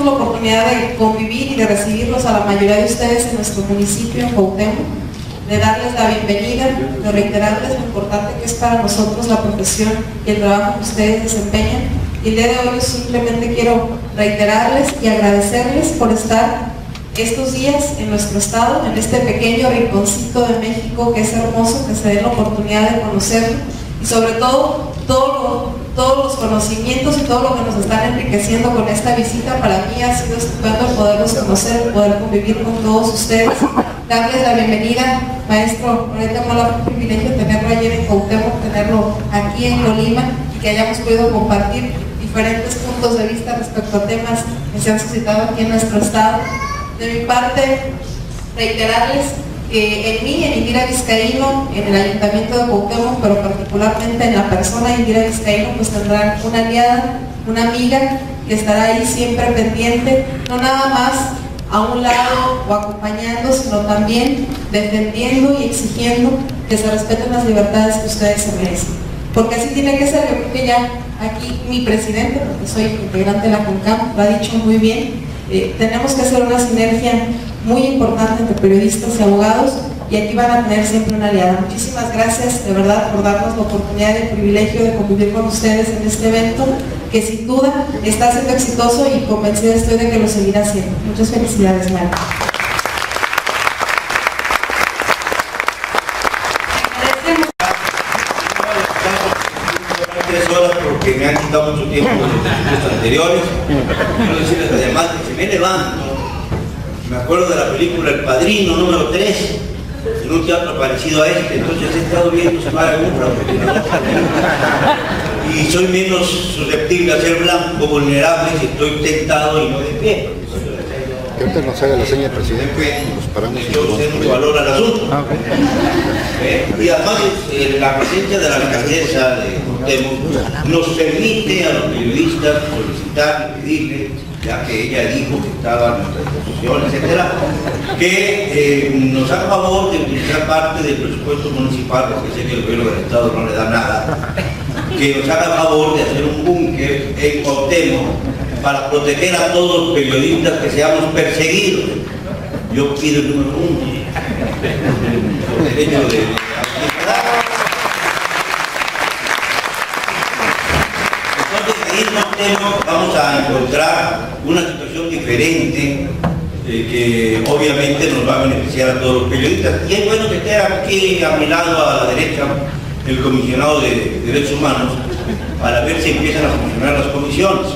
la oportunidad de convivir y de recibirlos a la mayoría de ustedes en nuestro municipio, en Cuauhtémoc, de darles la bienvenida, de reiterarles lo importante que es para nosotros la profesión y el trabajo que ustedes desempeñan. Y el día de hoy simplemente quiero reiterarles y agradecerles por estar estos días en nuestro estado, en este pequeño rinconcito de México que es hermoso, que se den la oportunidad de conocerlo y sobre todo todos los conocimientos y todo lo que nos están enriqueciendo con esta visita. Para mí ha sido estupendo poderlos conocer, poder convivir con todos ustedes, darles la bienvenida. Maestro, ahorita tengo el privilegio de tenerlo ayer en Cuauhtémoc, tenerlo aquí en Colima y que hayamos podido compartir diferentes puntos de vista respecto a temas que se han suscitado aquí en nuestro estado. De mi parte, reiterarles que en mí, en Indira Vizcaíno, en el Ayuntamiento de Cuauhtémoc, pero particularmente en la persona de Indira Vizcaíno, pues tendrán una aliada, una amiga que estará ahí siempre pendiente, no nada más a un lado o acompañando, sino también defendiendo y exigiendo que se respeten las libertades que ustedes se merecen. Porque así tiene que ser. Yo creo que ya aquí mi presidente, porque soy integrante de la CONCAM, lo ha dicho muy bien. Tenemos que hacer una sinergia muy importante entre periodistas y abogados, y aquí van a tener siempre una aliada. Muchísimas gracias de verdad por darnos la oportunidad y el privilegio de convivir con ustedes en este evento, que sin duda está siendo exitoso y convencida estoy de que lo seguirá siendo. Muchas felicidades, Mario. Porque me han quitado mucho tiempo de los ejercicios anteriores. Quiero decirles además que si me levanto, me acuerdo de la película El Padrino número 3, en un teatro parecido a este, entonces he estado viendo Semana y soy menos susceptible a ser blanco, vulnerable, si estoy tentado y no de pie. Que ahorita nos haga la seña, presidente, nos paramos y yo sé mucho valor al asunto. Y además la presencia de la alcaldesa de Cuauhtémoc nos permite a los periodistas solicitar y pedirle, ya que ella dijo que estaba a nuestra disposición, etcétera, que nos haga favor de utilizar parte del presupuesto municipal, porque sé que el gobierno del estado no le da nada, que nos haga favor de hacer un búnker en Cuauhtémoc para proteger a todos los periodistas que seamos perseguidos. Yo pido el número 1, el derecho de vamos a encontrar una situación diferente que obviamente nos va a beneficiar a todos los periodistas. Y es bueno que esté aquí a mi lado, a la derecha, el comisionado de Derechos Humanos, para ver si empiezan a funcionar las comisiones.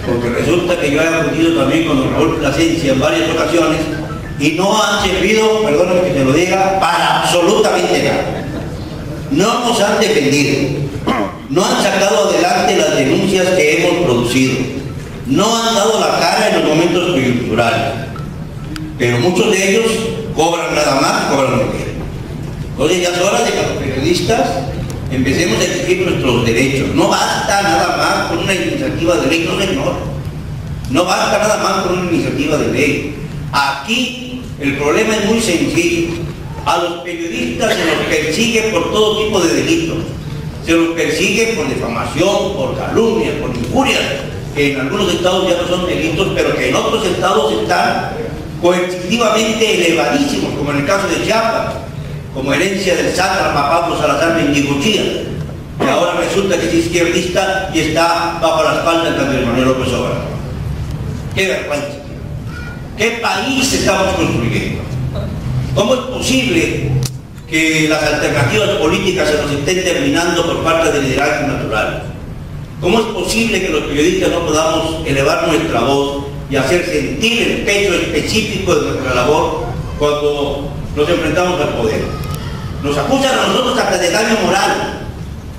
Porque resulta que yo he acudido también con don Raúl Plasencia en varias ocasiones y no han servido, perdónenme que se lo diga, para absolutamente nada. No nos han defendido. No han sacado adelante las denuncias que hemos producido. No han dado la cara en los momentos coyunturales. Pero muchos de ellos cobran nada más, cobran muy bien. Entonces ya es hora de que los periodistas empecemos a exigir nuestros derechos. No basta nada más con una iniciativa de ley, no señor. No basta nada más con una iniciativa de ley. Aquí el problema es muy sencillo. A los periodistas se los persigue por todo tipo de delitos. Se los persigue por difamación, por calumnia, por injurias, que en algunos estados ya no son delitos, pero que en otros estados están coercitivamente elevadísimos, como en el caso de Chiapas, como herencia del sátrapa Pablo Salazar Mendigochía, que ahora resulta que es izquierdista y está bajo la espalda de Andrés Manuel López Obrador. ¡Qué vergüenza! ¿Qué país estamos construyendo? ¿Cómo es posible que las alternativas políticas se nos estén terminando por parte del liderazgo natural? ¿Cómo es posible que los periodistas no podamos elevar nuestra voz y hacer sentir el peso específico de nuestra labor cuando nos enfrentamos al poder? Nos acusan a nosotros hasta de daño moral.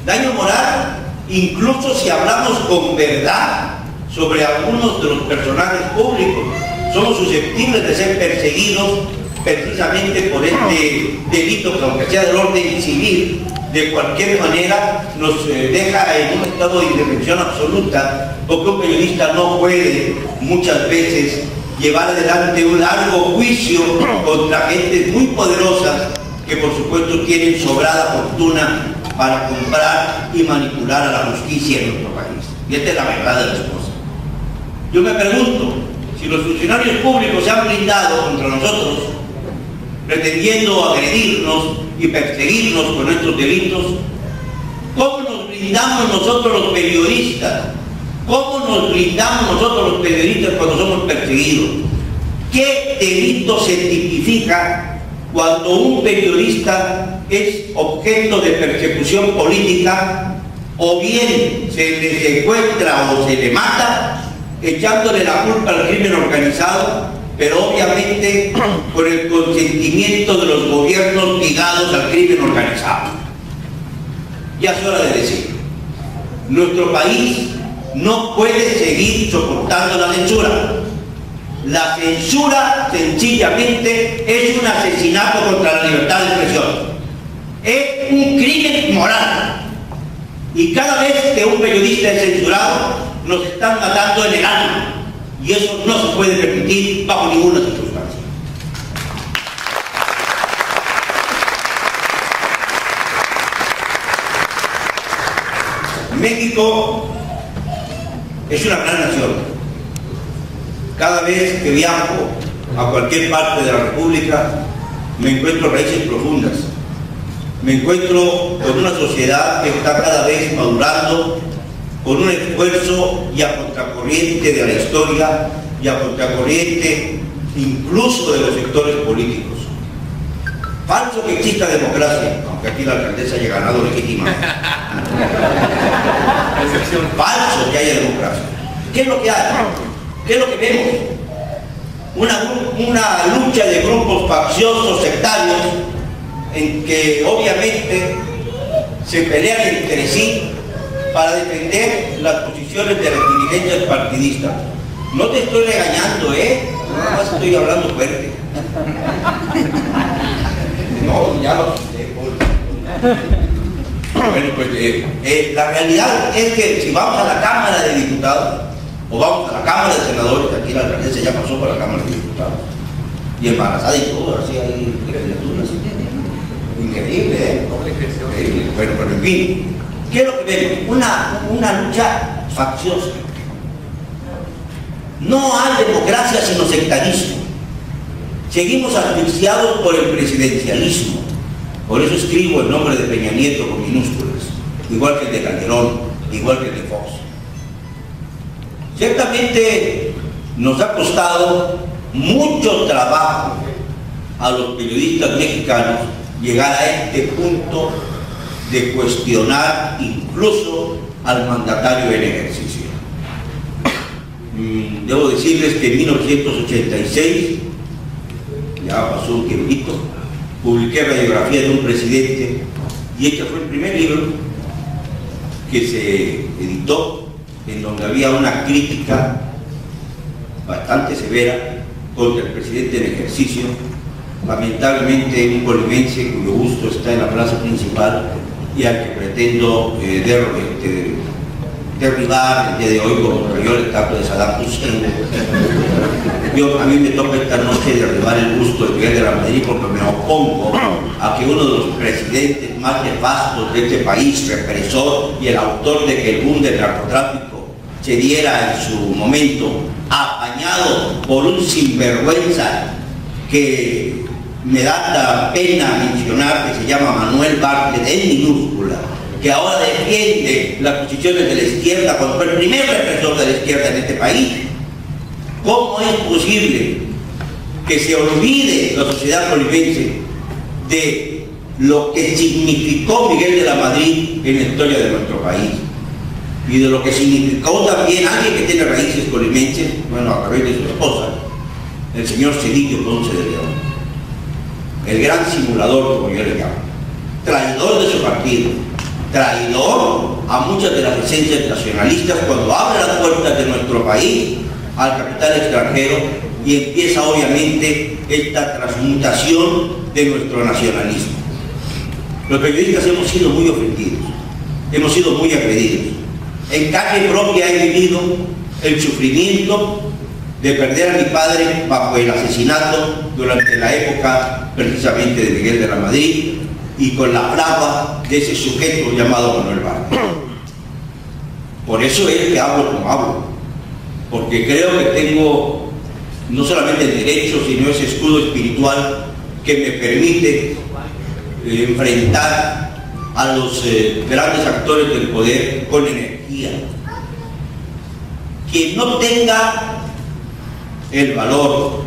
Daño moral incluso si hablamos con verdad sobre algunos de los personajes públicos. Somos susceptibles de ser perseguidos precisamente por este delito que, aunque sea del orden civil, de cualquier manera nos deja en un estado de indefensión absoluta, porque un periodista no puede muchas veces llevar adelante un largo juicio contra gentes muy poderosas que por supuesto tienen sobrada fortuna para comprar y manipular a la justicia en nuestro país. Y esta es la verdad de las cosas. Yo me pregunto, Si los funcionarios públicos se han blindado contra nosotros, pretendiendo agredirnos y perseguirnos por nuestros delitos, ¿cómo nos blindamos nosotros los periodistas? ¿Cómo nos blindamos nosotros los periodistas cuando somos perseguidos? ¿Qué delito se tipifica cuando un periodista es objeto de persecución política, o bien se le secuestra o se le mata, echándole la culpa al crimen organizado, pero obviamente por el consentimiento de los gobiernos ligados al crimen organizado? Ya es hora de decir, nuestro país no puede seguir soportando la censura. La censura sencillamente es un asesinato contra la libertad de expresión. Es un crimen moral. Y cada vez que un periodista es censurado, nos están matando en el alma. Y eso no se puede permitir bajo ninguna circunstancia. México es una gran nación. Cada vez que viajo a cualquier parte de la República, me encuentro raíces profundas. Me encuentro con una sociedad que está cada vez madurando, con un esfuerzo y a contracorriente de la historia y a contracorriente incluso de los sectores políticos. Falso que exista democracia, aunque aquí la alcaldesa haya ganado legítimamente. Falso que haya democracia. ¿Qué es lo que hay? ¿Qué es lo que vemos? Una lucha de grupos facciosos, sectarios, en que obviamente se pelean entre sí para defender las posiciones de las dirigencias partidistas. No te estoy regañando, nada más estoy hablando fuerte. No, ya lo sé. Bueno, pues la realidad es que si vamos a la Cámara de Diputados o vamos a la Cámara de Senadores, aquí la alcaldesa ya pasó por la Cámara de Diputados y embarazada y todo, así hay criaturas. Increíble, Increíble. Bueno, pero en fin, ¿qué es lo que vemos? Una lucha facciosa. No hay democracia sino sectarismo. Seguimos asfixiados por el presidencialismo. Por eso escribo el nombre de Peña Nieto con minúsculas, igual que el de Calderón, igual que el de Fox. Ciertamente nos ha costado mucho trabajo a los periodistas mexicanos llegar a este punto de cuestionar incluso al mandatario en ejercicio. Debo decirles que en 1986, ya pasó un tiempito, publiqué Radiografía de un presidente, y este fue el primer libro que se editó, en donde había una crítica bastante severa contra el presidente en ejercicio. Lamentablemente un colimense cuyo gusto está en la plaza principal y al que pretendo derribar el día de hoy como cayó el estatua de Saddam Hussein. A mí me toca esta noche derribar el gusto de Miguel de la Madrid, porque me opongo a que uno de los presidentes más nefastos de este país, represor y el autor de que el boom del narcotráfico se diera en su momento, apañado por un sinvergüenza que me da la pena mencionar, que se llama Manuel Bartlett, en minúscula, que ahora defiende las posiciones de la izquierda cuando fue el primer represor de la izquierda en este país. ¿Cómo es posible que se olvide la sociedad colimense de lo que significó Miguel de la Madrid en la historia de nuestro país? Y de lo que significó también alguien que tiene raíces colimenses, bueno, a través de su esposa, el señor Cedillo Ponce de León, el gran simulador, como yo le llamo, traidor de su partido, traidor a muchas de las esencias nacionalistas cuando abre las puertas de nuestro país al capital extranjero y empieza obviamente esta transmutación de nuestro nacionalismo. Los periodistas hemos sido muy ofendidos, hemos sido muy agredidos. En carne propia he vivido el sufrimiento de perder a mi padre bajo el asesinato durante la época precisamente de Miguel de la Madrid y con la fragua de ese sujeto llamado Manuel Bartlett. Por eso es que hablo como hablo, porque creo que tengo no solamente el derecho, sino ese escudo espiritual que me permite enfrentar a los grandes actores del poder con energía. Quien no tenga el valor,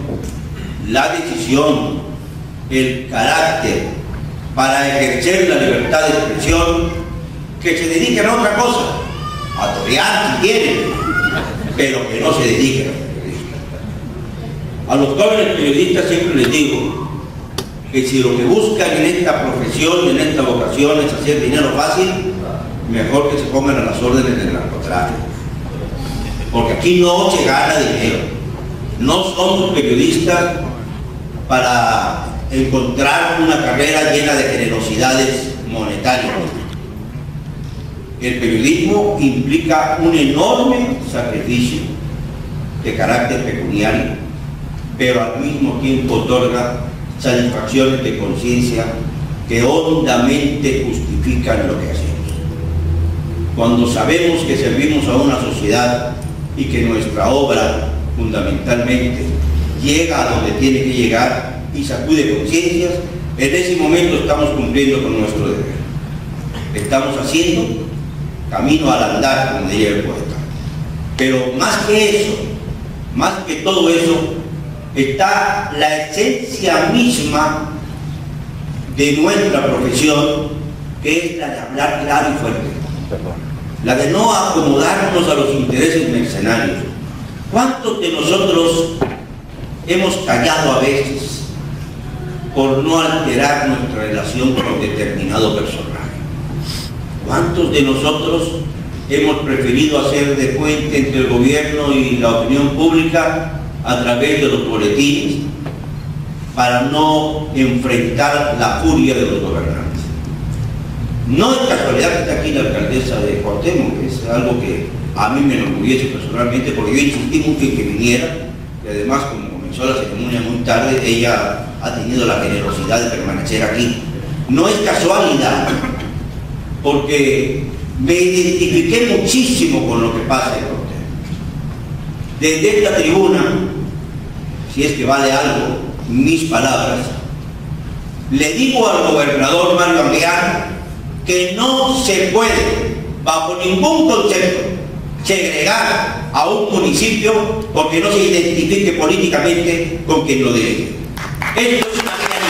la decisión, el carácter para ejercer la libertad de expresión, que se dediquen a otra cosa, a torear si quieren, pero que no se dediquen a los jóvenes periodistas. Siempre les digo que si lo que buscan en esta profesión, en esta vocación, es hacer dinero fácil, mejor que se pongan a las órdenes del narcotráfico, porque aquí no se gana dinero. No somos periodistas para encontrar una carrera llena de generosidades monetarias. El periodismo implica un enorme sacrificio de carácter pecuniario, pero al mismo tiempo otorga satisfacciones de conciencia que hondamente justifican lo que hacemos. Cuando sabemos que servimos a una sociedad y que nuestra obra fundamentalmente llega a donde tiene que llegar y sacude conciencias, en ese momento estamos cumpliendo con nuestro deber. Estamos haciendo camino al andar, como diría el poeta. Pero más que eso, más que todo eso, está la esencia misma de nuestra profesión, que es la de hablar claro y fuerte, la de no acomodarnos a los intereses mercenarios. ¿Cuántos de nosotros hemos callado a veces por no alterar nuestra relación con determinado personaje? ¿Cuántos de nosotros hemos preferido hacer de puente entre el gobierno y la opinión pública a través de los boletines para no enfrentar la furia de los gobernantes? No es casualidad que está aquí la alcaldesa de Cuauhtémoc, que es algo que a mí me enorgullece personalmente, porque yo insistí mucho en que viniera, y además, como comenzó la ceremonia muy tarde, ella ha tenido la generosidad de permanecer aquí. No es casualidad, porque me identifiqué muchísimo con lo que pasa en Cuauhtémoc. Desde esta tribuna, si es que vale algo mis palabras, le digo al gobernador Mario Anguiano que no se puede, bajo ningún concepto, segregar a un municipio porque no se identifique políticamente con quien lo dirige. Esto es una realidad.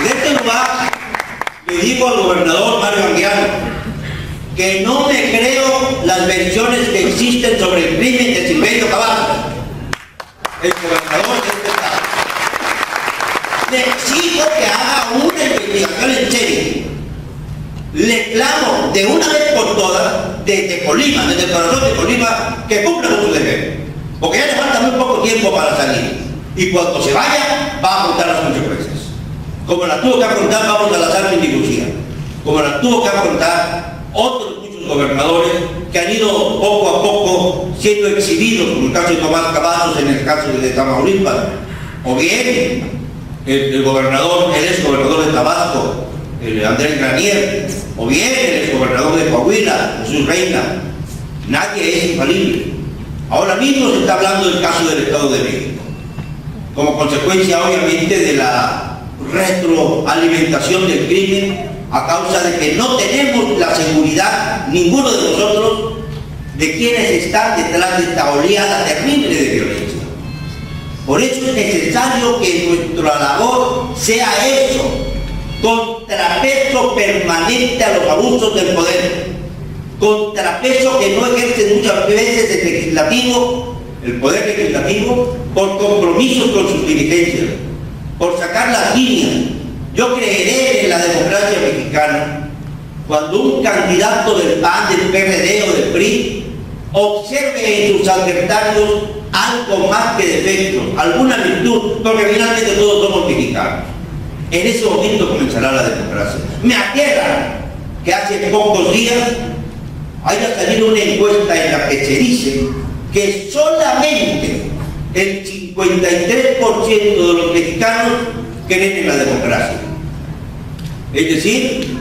Desde este lugar le digo al gobernador Mario Anguiano que no me creo las versiones que existen sobre el crimen de Silverio Cabañas, el gobernador de este estado. Le exijo que haga una investigación en serio. Le clamo de una vez por todas, desde Colima, desde el corazón de Colima, que cumpla con su deber, porque ya le falta muy poco tiempo para salir, y cuando se vaya va a afrontar las consecuencias, como las tuvo que afrontar Pablo Salazar en Andalucía, como las tuvo que afrontar otros muchos gobernadores que han ido poco a poco siendo exhibidos, como el caso de Tomás Cavazos, en el caso de Tamaulipas, o bien el gobernador, el exgobernador de Tabasco, el Andrés Granier, o bien el exgobernador de Coahuila, Jesús Reina. Nadie es infalible. Ahora mismo se está hablando del caso del Estado de México, como consecuencia obviamente de la retroalimentación del crimen, a causa de que no tenemos la seguridad, ninguno de nosotros, de quienes están detrás de esta oleada terrible de violencia. Por eso es necesario que nuestra labor sea eso, contrapeso permanente a los abusos del poder, contrapeso que no ejerce muchas veces el legislativo, el poder legislativo, por compromisos con sus dirigencias, por sacar las líneas. Yo creeré en la democracia mexicana cuando un candidato del PAN, del PRD o del PRI observe en sus adversarios algo más que defectos, alguna virtud, porque finalmente todos somos mexicanos. En ese momento comenzará la democracia. Me aterra que hace pocos días haya salido una encuesta en la que se dice que solamente el 53% de los mexicanos creen en la democracia. Es decir,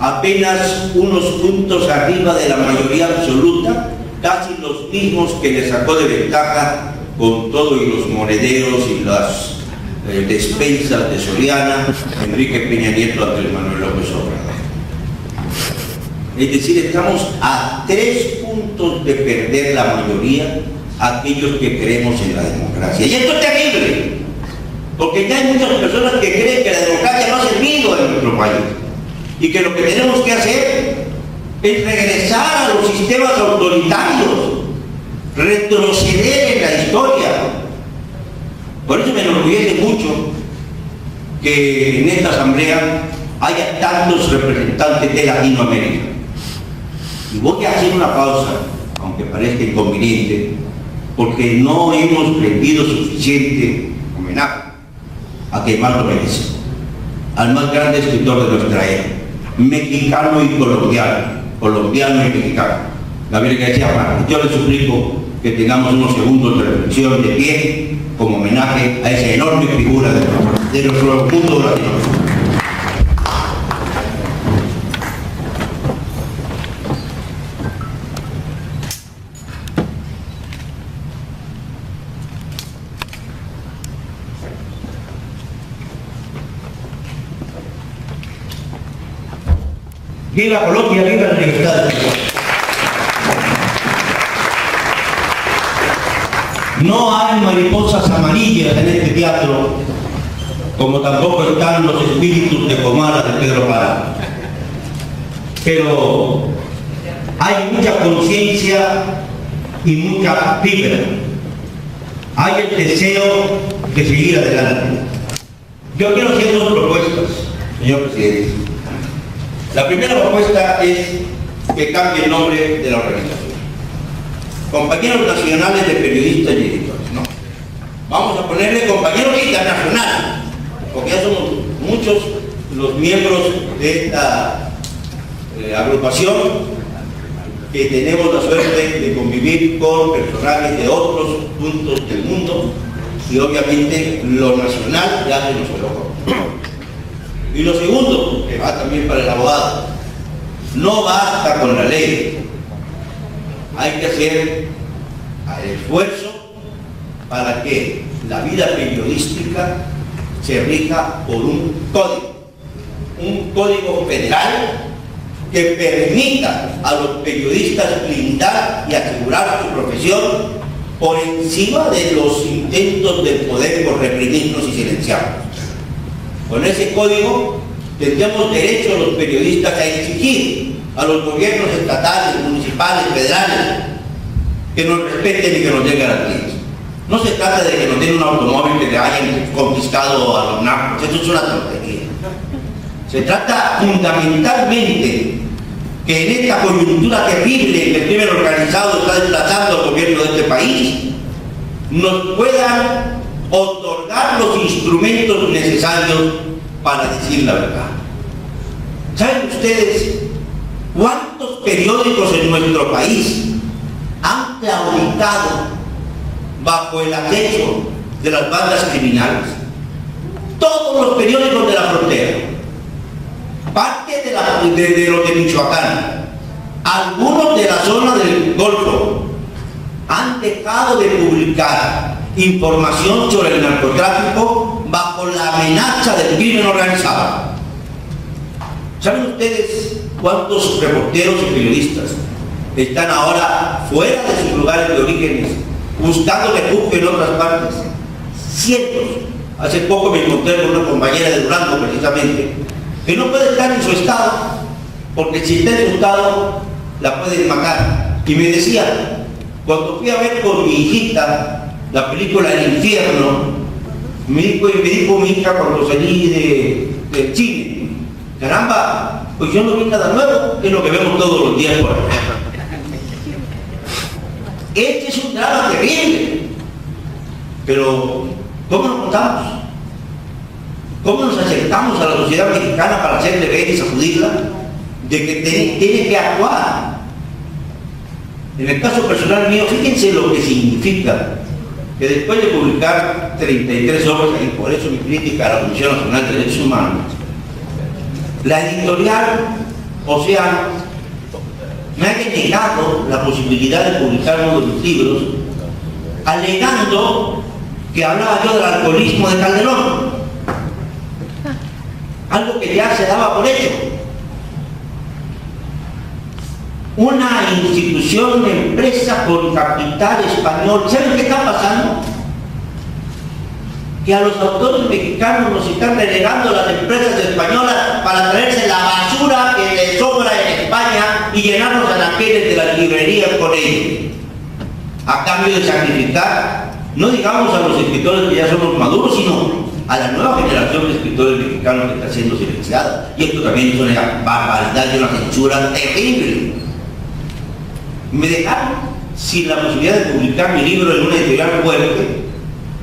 apenas unos puntos arriba de la mayoría absoluta, casi los mismos que le sacó de ventaja con todo y los monederos y las despensas de Soriana, Enrique Peña Nieto, Andrés Manuel López Obrador. Es decir, estamos a 3 puntos de perder la mayoría aquellos que creemos en la democracia. Y esto es terrible, porque ya hay muchas personas que creen que la democracia no ha servido en nuestro país y que lo que tenemos que hacer es regresar a los sistemas autoritarios, retroceder en la historia. Por eso me enorgullece mucho que en esta asamblea haya tantos representantes de Latinoamérica. Y voy a hacer una pausa, aunque parezca inconveniente, porque no hemos rendido suficiente homenaje a quien más lo merece, al más grande escritor de nuestra era, mexicano y colombiano y mexicano, Gabriel García Márquez. Yo les suplico que tengamos unos segundos de reflexión de pie como homenaje a esa enorme figura de nuestro mundo latinoamericano. Viva Colombia, viva la libertad. No hay mariposas amarillas en este teatro, como tampoco están los espíritus de Comala de Pedro Páramo. Pero hay mucha conciencia y mucha fibra. Hay el deseo de seguir adelante. Yo quiero hacer 2 propuestas, señor presidente. La primera propuesta es que cambie el nombre de la organización. Compañeros Nacionales de Periodistas y Editores, ¿no? Vamos a ponerle Compañeros Internacionales, porque ya somos muchos los miembros de esta agrupación que tenemos la suerte de convivir con personajes de otros puntos del mundo, y obviamente lo nacional ya se nos colocó. Y lo segundo, que va también para el abogado, no basta con la ley, hay que hacer el esfuerzo para que la vida periodística se rija por un código federal que permita a los periodistas blindar y asegurar su profesión por encima de los intentos del poder por reprimirnos y silenciarnos. Con ese código tendríamos derecho los periodistas a exigir a los gobiernos estatales, municipales, federales, que nos respeten y que nos den garantías. No se trata de que nos den un automóvil que le hayan confiscado a los narcos, eso es una tontería. Se trata fundamentalmente que en esta coyuntura terrible en que el crimen organizado está desplazando al gobierno de este país, nos puedan otorgar los instrumentos necesarios para decir la verdad. ¿Saben ustedes cuántos periódicos en nuestro país han claudicado bajo el acecho de las bandas criminales? Todos los periódicos de la frontera, parte de los de Michoacán, algunos de la zona del Golfo, han dejado de publicar información sobre el narcotráfico bajo la amenaza del crimen organizado. ¿Saben ustedes cuántos reporteros y periodistas están ahora fuera de sus lugares de orígenes, buscando refugio en otras partes? Cientos. Hace poco me encontré con una compañera de Durango, precisamente, que no puede estar en su estado, porque si está en su estado, la pueden matar. Y me decía, cuando fui a ver con mi hijita la película El Infierno, me dijo mi hija cuando salí del cine, caramba, pues yo no vi nada nuevo, es lo que vemos todos los días por acá. Este es un drama terrible, pero ¿cómo nos contamos? ¿Cómo nos acercamos a la sociedad mexicana para hacerle ver y sacudirla de que tiene que actuar? En el caso personal mío, fíjense lo que significa que después de publicar 33 obras, y por eso mi crítica a la Comisión Nacional de Derechos Humanos, la editorial O sea, me ha negado la posibilidad de publicar uno de mis libros, alegando que hablaba yo del alcoholismo de Calderón, algo que ya se daba por hecho. Una institución de empresa con capital español. ¿Saben qué está pasando? Que a los autores mexicanos nos están relegando las empresas españolas para traerse la basura que les sobra en España y llenarnos anaqueles de las librerías con ellos, a cambio de sacrificar, no digamos a los escritores que ya somos maduros, sino a la nueva generación de escritores mexicanos que está siendo silenciada. Y esto también es una barbaridad y una censura terrible. Me dejaron sin la posibilidad de publicar mi libro en una editorial fuerte,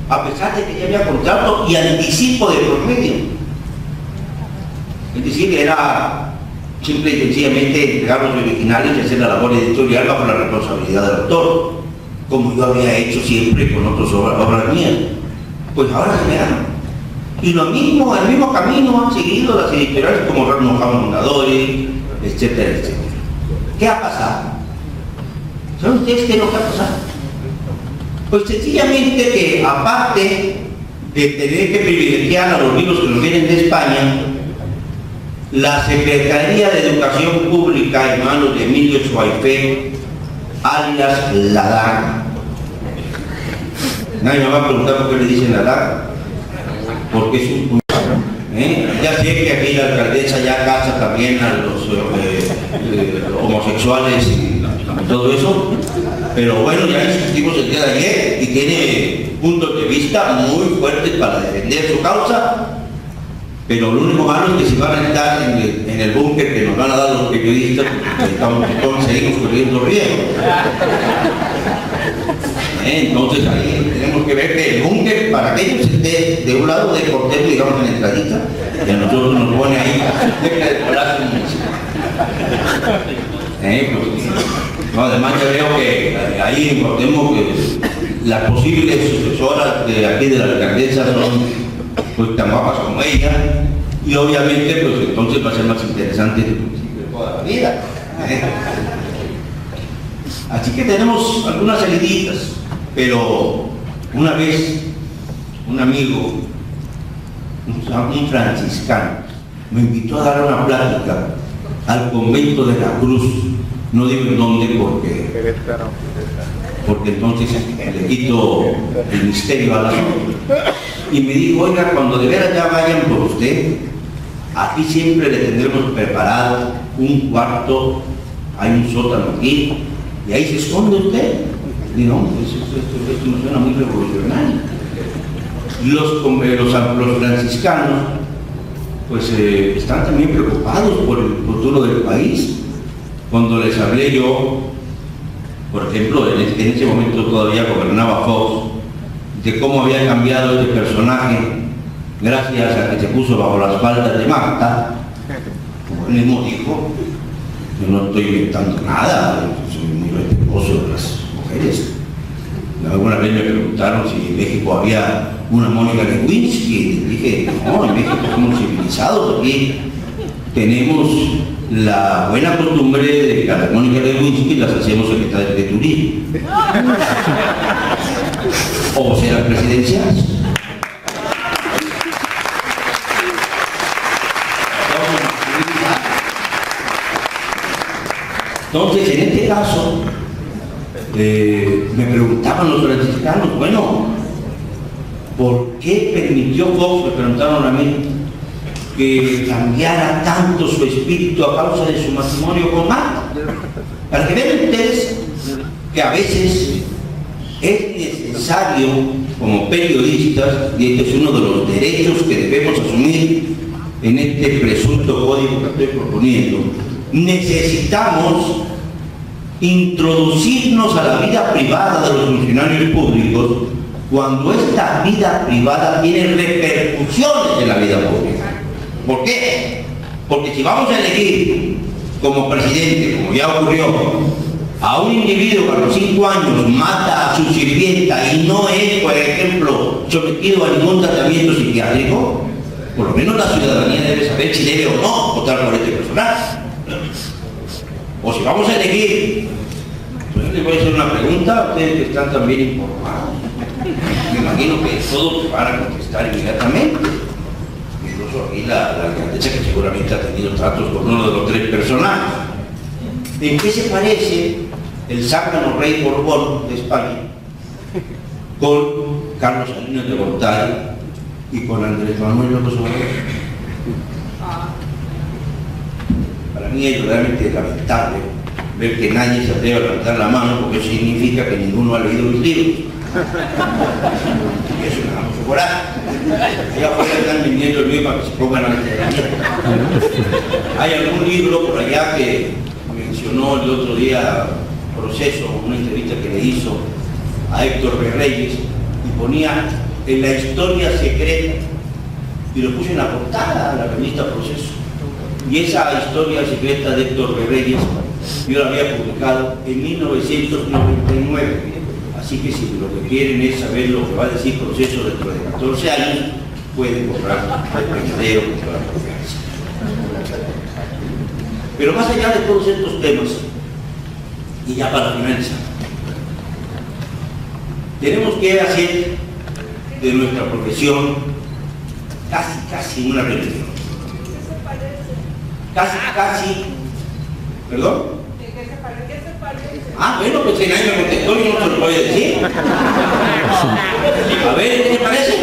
a pesar de que ya había contrato y anticipo de por medio. Es decir, era simple y sencillamente entregar los originales y hacer la labor editorial bajo la responsabilidad del autor, como yo había hecho siempre con otras obras mías. Pues ahora se me dan. Y lo mismo, el mismo camino han seguido las editoriales como Ramón Mondadori, etcétera, etcétera. ¿Qué ha pasado? ¿Saben ustedes qué es lo que ha pasado? Pues sencillamente que, aparte de tener que privilegiar a los libros que nos vienen de España, la Secretaría de Educación Pública en manos de Emilio Chuaifé, alias La Daga. Nadie me va a preguntar por qué le dicen La Daga, porque es un ya sé que aquí la alcaldesa ya casa también a los homosexuales y todo eso, pero bueno, ya discutimos el día de ayer y tiene puntos de vista muy fuertes para defender su causa, pero lo único malo es que si van a estar en el búnker que nos van a dar los periodistas, porque seguimos corriendo riesgo. Entonces ahí tenemos que ver que el búnker, para que ellos estén de un lado de Cortés, digamos, en la entradita, y a nosotros nos pone ahí cerca del Palacio Municipal. No, además yo veo que ahí en Cuauhtémoc las posibles sucesoras de aquí de la alcaldesa son pues tan guapas como ella, y obviamente pues entonces va a ser más interesante el principio de toda la vida. Así que tenemos algunas saliditas, pero una vez un amigo, un franciscano, me invitó a dar una plática al convento de la Cruz. No digo en dónde porque entonces le quito el misterio al asunto. Y me dijo, oiga, cuando de veras ya vayan por usted, aquí siempre le tendremos preparado un cuarto, hay un sótano aquí, y ahí se esconde usted. Digo, pues esto me suena muy revolucionario. Los franciscanos pues están también preocupados por el futuro del país. Cuando les hablé yo, por ejemplo, en ese momento todavía gobernaba Fox, de cómo había cambiado este personaje gracias a que se puso bajo las faldas de Marta, como él mismo dijo, yo no estoy inventando nada, soy muy respetuoso de las mujeres. Alguna vez me preguntaron si en México había una Mónica Lewinsky, y dije, no, en México somos civilizados, aquí tenemos la buena costumbre de que a las Mónica Lewinsky las hacemos secretarias de turismo o voceras presidenciales. Entonces, en este caso, me preguntaban los franciscanos, bueno, ¿por qué permitió Fox, me preguntaron a mí, que cambiara tanto su espíritu a causa de su matrimonio con Marta? Para que vean ustedes que a veces es necesario, como periodistas, y este es uno de los derechos que debemos asumir en este presunto código que estoy proponiendo, necesitamos introducirnos a la vida privada de los funcionarios públicos cuando esta vida privada tiene repercusiones en la vida pública. ¿Por qué? Porque si vamos a elegir como presidente, como ya ocurrió, a un individuo que a los 5 años mata a su sirvienta y no es, por ejemplo, sometido a ningún tratamiento psiquiátrico, por lo menos la ciudadanía debe saber si debe o no votar por este personaje. O si vamos a elegir, entonces les voy a hacer una pregunta a ustedes que están también informados. Me imagino que todos van a contestar inmediatamente. Incluso aquí la alcaldesa, que seguramente ha tenido tratos con uno de los tres personajes. ¿En qué se parece el zángano rey Borbón de España con Carlos Salinas de Gortari y con Andrés Manuel López Obrador? Para mí es realmente lamentable ver que nadie se atreve a levantar la mano, porque eso significa que ninguno ha leído mis libros. Y eso me da mucho coraje. Allá afuera están vendiendo el mío para que se pongan a leer. Hay algún libro por allá que mencionó el otro día Proceso, una entrevista que le hizo a Héctor B. Reyes, y ponía en la historia secreta, y lo puso en la portada de la revista Proceso. Y esa historia secreta de Héctor B. Reyes yo la había publicado en 1999. Así que si lo que quieren es saber lo que va a decir Proceso dentro de 14 años, pueden comprar el peñadero con toda la confianza. Pero más allá de todos estos temas, y ya para finalizar, tenemos que hacer de nuestra profesión casi una religión. Casi, ¿perdón? ¿Qué se parece? Ah, bueno, pues en año me contestó y no se lo voy a decir. A ver, ¿qué le parece?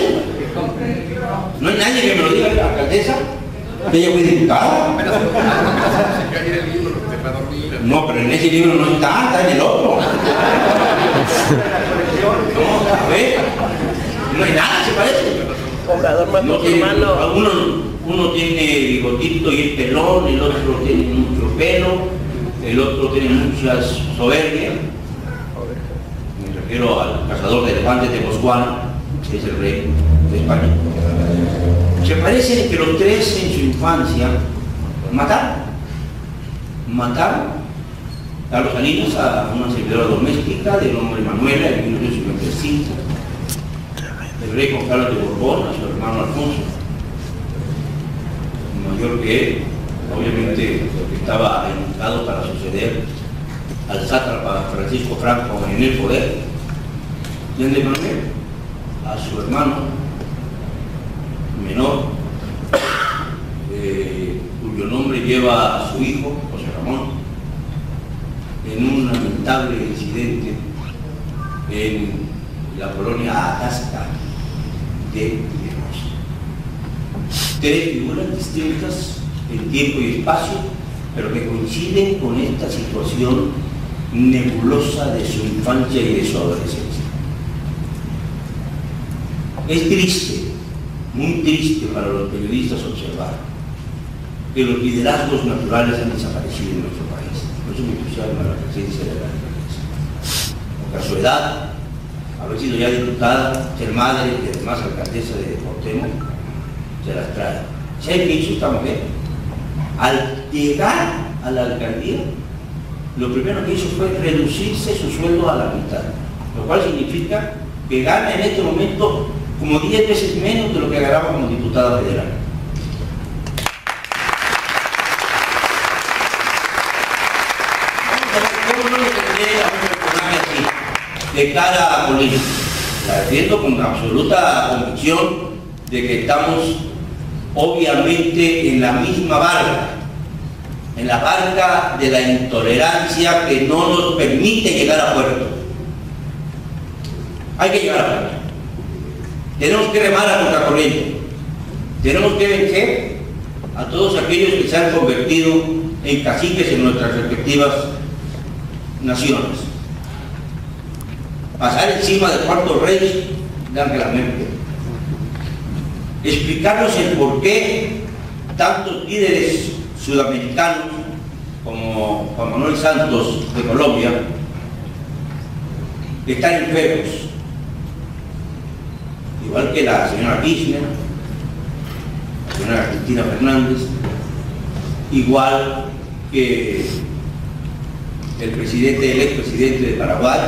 No hay nadie que me lo diga, la alcaldesa. Ella fue diputada. No, pero en ese libro no está en el otro. No, a ver, no hay nada, ¿se parece? Obrador más No tiene, uno tiene bigotito y es pelón, el otro tiene mucho pelo, el otro tiene muchas soberbias. Me refiero al cazador de elefantes de Botswana, que es el rey de España. Se parece que los tres en su infancia mataron a Carlos Salinas, a una servidora doméstica de nombre Manuela, en 1955. El rey Juan Carlos de Borbón, a su hermano Alfonso, mayor que él, obviamente que estaba indicado para suceder al sátrapa Francisco Franco en el poder. Y Andrés Manuel, a su hermano menor, cuyo nombre lleva a su hijo, José Ramón, en un lamentable incidente en la colonia Atasca de Villahermosa. Tres figuras distintas en tiempo y espacio, pero que coinciden con esta situación nebulosa de su infancia y de su adolescencia. Es triste, muy triste para los periodistas observar que los liderazgos naturales han desaparecido en nuestro país. Por eso me entusiasma la presencia de la alcaldesa. Porque a su edad, haber sido ya diputada, ser madre y además alcaldesa de Cuauhtémoc, se las trae. ¿Sabe qué hizo esta mujer? Al llegar a la alcaldía, lo primero que hizo fue reducirse su sueldo a la mitad, lo cual significa que gana en este momento como 10 veces menos de lo que ganaba como diputada federal. ¿Cómo no le tendré a un personaje así, de cara a política? La defiendo con absoluta convicción de que estamos obviamente en la misma barca, en la barca de la intolerancia que no nos permite llegar a puerto. Hay que llegar a puerto. Tenemos que remar a contracorriente. Tenemos que vencer a todos aquellos que se han convertido en caciques en nuestras respectivas naciones. Pasar encima del cuarto rey de Angela Merkel. Explicarnos el por qué tantos líderes sudamericanos como Juan Manuel Santos de Colombia están enfermos, igual que la señora Kirchner, la señora Cristina Fernández, igual que el expresidente de Paraguay,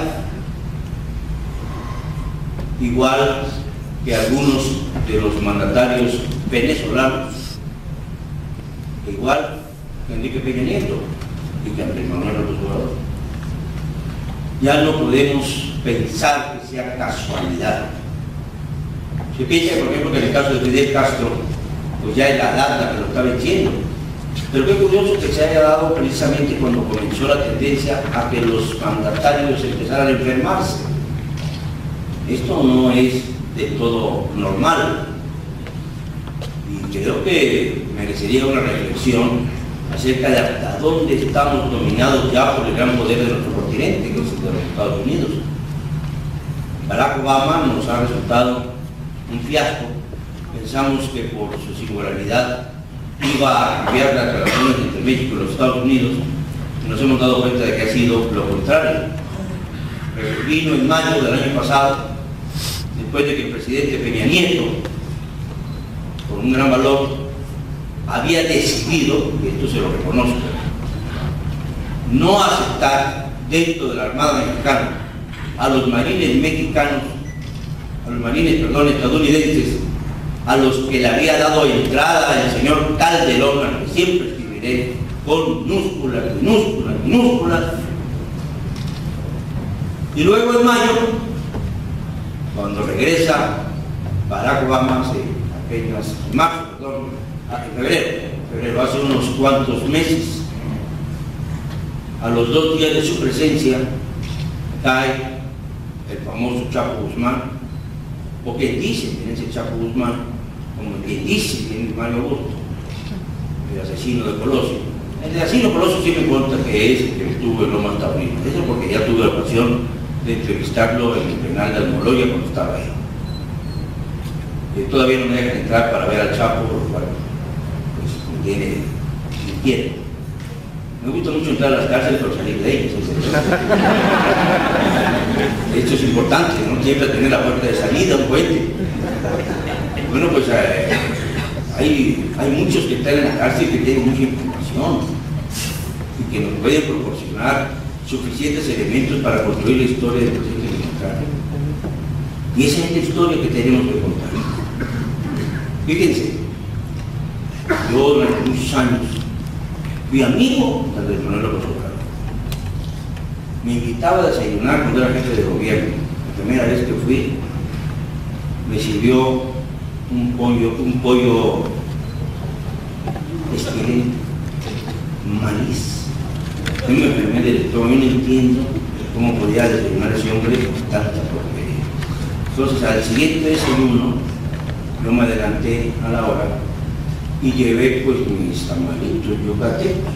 igual que algunos de los mandatarios venezolanos, igual Enrique Peña Nieto y que Andrés Manuel López Obrador. Ya no podemos pensar que sea casualidad. Se piensa, por ejemplo, que en el caso de Fidel Castro, pues ya es la edad la que lo está venciendo. Pero qué curioso que se haya dado precisamente cuando comenzó la tendencia a que los mandatarios empezaran a enfermarse. Esto no es de todo normal. Y creo que merecería una reflexión acerca de hasta dónde estamos dominados ya por el gran poder de nuestro continente, que es el de los Estados Unidos. Barack Obama nos ha resultado un fiasco. Pensamos que por su singularidad iba a cambiar las relaciones entre México y los Estados Unidos, y nos hemos dado cuenta de que ha sido lo contrario. Vino en mayo del año pasado, después de que el presidente Peña Nieto, con un gran valor, había decidido, y esto se lo reconozco, no aceptar dentro de la Armada Mexicana a los marines mexicanos, a los marines, perdón, estadounidenses, a los que le había dado entrada el señor Calderón, al que siempre escribiré con minúsculas, minúsculas, minúsculas. Y luego en mayo, cuando regresa Barack Obama, apenas en marzo, perdón, en febrero, hace unos cuantos meses, a los 2 días de su presencia, cae el famoso Chapo Guzmán, o quien dice que es el Chapo Guzmán, como quien dice que es Mario Augusto, el asesino de Colosio. El asesino de Colosio sí me consta que es el que estuvo en Lomas Taurinas. Eso porque ya tuve la ocasión de entrevistarlo en el penal de Almoloya cuando estaba ahí. Todavía no me dejan entrar para ver al Chapo, por lo cual pues, me tiene inquieto. Me gusta mucho entrar a las cárceles pero salir de ellas. Esto es importante, ¿no? Siempre tener la puerta de salida, un puente. Bueno, pues hay muchos que están en la cárcel que tienen mucha información y que nos pueden proporcionar suficientes elementos para construir la historia del presidente mexicano. Y esa es la historia que tenemos que contar. Fíjense, yo durante muchos años fui amigo de Andrés Manuel López Obrador. Me invitaba a desayunar cuando era jefe de gobierno. La primera vez que fui, me sirvió un pollo esqueleto, maíz. Yo me enfermé del estómago, yo no entiendo cómo podía desayunar ese hombre con tanta porquería. Entonces, al siguiente desayuno, yo me adelanté a la hora y llevé pues mis tamalitos yucatecos,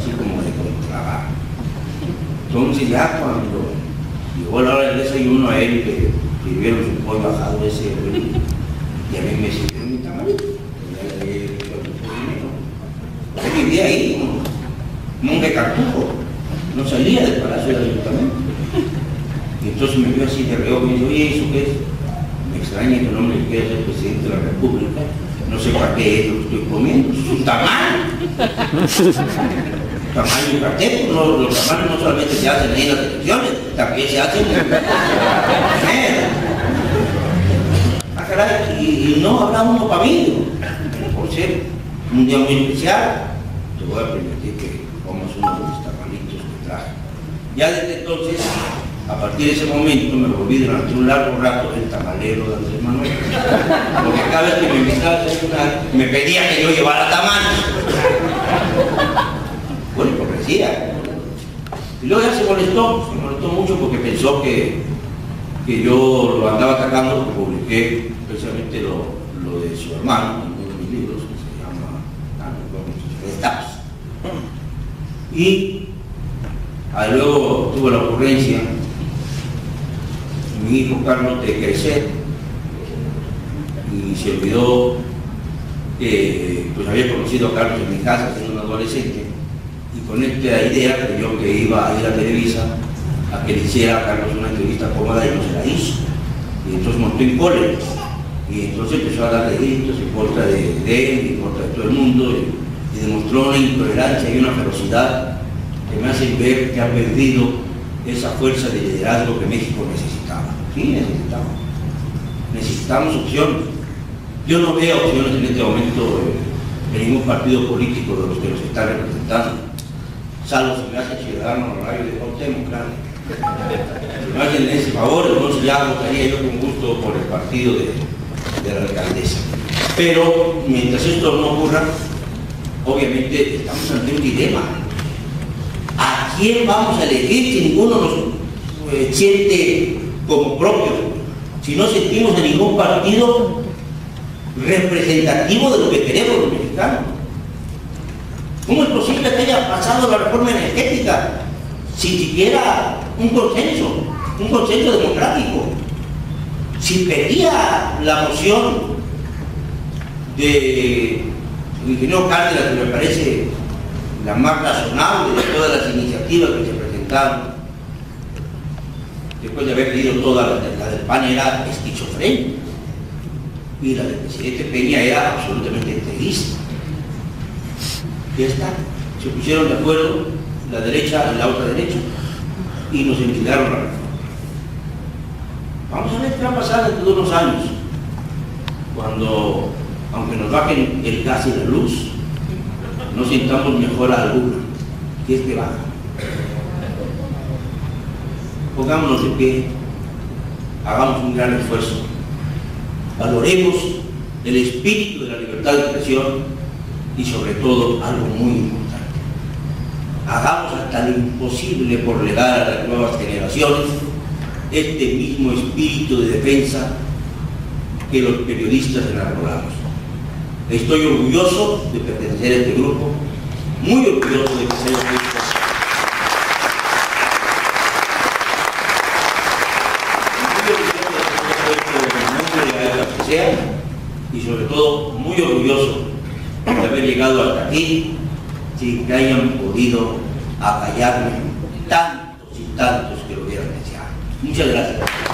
así como de contrabando. Entonces ya cuando llegó la hora del desayuno a él, que sirvieron su pollo bajado ese, y a mí me sirvieron mi tamalito. Yo vivía ahí como un recartujo, no salía del Palacio del Ayuntamiento. Y entonces me vio así de reojo y me dijo, oye, ¿eso qué es? Me extraña que el hombre que quiera ser presidente de la República, no sé para qué es lo que estoy comiendo, es un tamal. Tamal yucateco, no, los tamales no solamente se hacen ahí en las elecciones, también se hacen en caray, y no habrá uno para mí, por ser un día muy especial, te voy a permitir que comas uno de los tamalitos que traje. Ya desde entonces, a partir de ese momento, me volví durante un largo rato el tamalero de Andrés Manuel, porque cada vez que me invitaba a desayunar, me pedía que yo llevara tamales. Bueno, hipocresía. Y luego ya se molestó mucho porque pensó que yo lo andaba atacando, porque publiqué precisamente lo de su hermano en uno de mis libros, que se llama Destaps. Y luego tuvo la ocurrencia, mi hijo Carlos, de crecer, y se olvidó que pues había conocido a Carlos en mi casa siendo un adolescente, y con esta idea creyó que iba a ir a Televisa a que le hiciera a Carlos una entrevista cómoda y no se la hizo. Y entonces montó en cólera. Y entonces empezó a darle gritos en contra de él, en contra de todo el mundo, y demostró una intolerancia y una ferocidad que me hacen ver que ha perdido esa fuerza de liderazgo que México necesitaba. Sí, necesitamos opciones. Yo no veo opciones en este momento en ningún partido político de los que nos están representando, salvo si me hacen ciudadano honorario de Cuauhtémoc, claro. Si me hacen ese favor, entonces ya votaría yo con gusto por el partido de la alcaldesa. Pero mientras esto no ocurra, obviamente estamos ante un dilema. ¿A quién vamos a elegir si ninguno nos siente como propio? Si no sentimos a ningún partido representativo de lo que queremos los mexicanos. ¿Cómo es posible que haya pasado la reforma energética sin siquiera un consenso democrático? Si pedía la moción del ingeniero Cárdenas, que me parece la más razonable de todas las iniciativas que se presentaron, después de haber leído toda la del PAN, era esquizofrénica, y la del presidente Peña era absolutamente integrista. Ya está, se pusieron de acuerdo la derecha y la otra derecha y nos enviaron la reforma. Vamos a ver qué va a pasar dentro de unos años, cuando, aunque nos bajen el gas y la luz, no sintamos mejora alguna, y es que baja. Pongámonos de pie, hagamos un gran esfuerzo, valoremos el espíritu de la libertad de expresión y sobre todo algo muy importante, hagamos hasta lo imposible por legar a las nuevas generaciones este mismo espíritu de defensa que los periodistas enarbolamos. Estoy orgulloso de pertenecer a este grupo, muy orgulloso de que se haya hecho, y sobre todo muy orgulloso de haber llegado hasta aquí sin que hayan podido acallarme tantos y tantos que lo hubieran deseado. Muchas gracias.